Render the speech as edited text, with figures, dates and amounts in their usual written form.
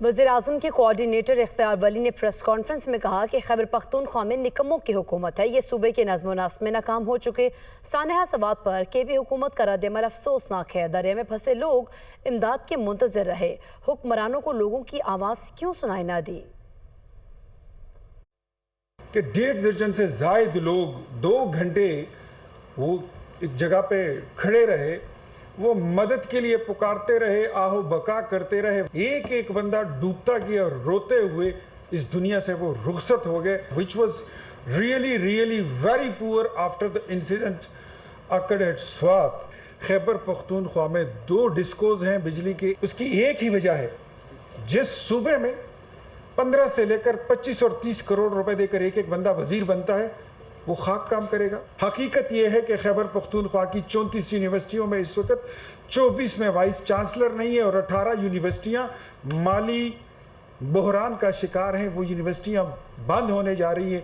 وزیراعظم کے کوارڈینیٹر اختیار ولی نے پریس کانفرنس میں کہا کہ خیبر پختونخوا میں نکموں کی حکومت ہے، یہ صوبے کے نظم و نسق میں ناکام ہو چکے سانحہ سوات پر کے بھی حکومت کا رد عمل افسوسناک ہے۔ دریا میں پھنسے لوگ امداد کے منتظر رہے، حکمرانوں کو لوگوں کی آواز کیوں سنائی نہ دی؟ کہ 1.5 درجن سے زائد لوگ 2 گھنٹے وہ ایک جگہ پہ کھڑے رہے، وہ مدد کے لیے پکارتے رہے، آہو بکا کرتے رہے، ایک ایک بندہ ڈوبتا گیا اور روتے ہوئے اس دنیا سے وہ رخصت ہو گئے، which was really very poor after the incident occurred at Swat. Khyber Pakhtunkhwa میں 2 ڈسکوز ہیں بجلی کے، اس کی ایک ہی وجہ ہے، جس صوبے میں 15 سے لے کر 25 اور 30 کروڑ روپے دے کر ایک ایک بندہ وزیر بنتا ہے، وہ خاک کام کرے گا۔ حقیقت یہ ہے کہ خیبر پختونخوا کی 34 یونیورسٹیوں میں اس وقت 24 میں وائس چانسلر نہیں ہے اور 18 یونیورسٹیاں مالی بحران کا شکار ہیں، وہ یونیورسٹیاں بند ہونے جا رہی ہیں۔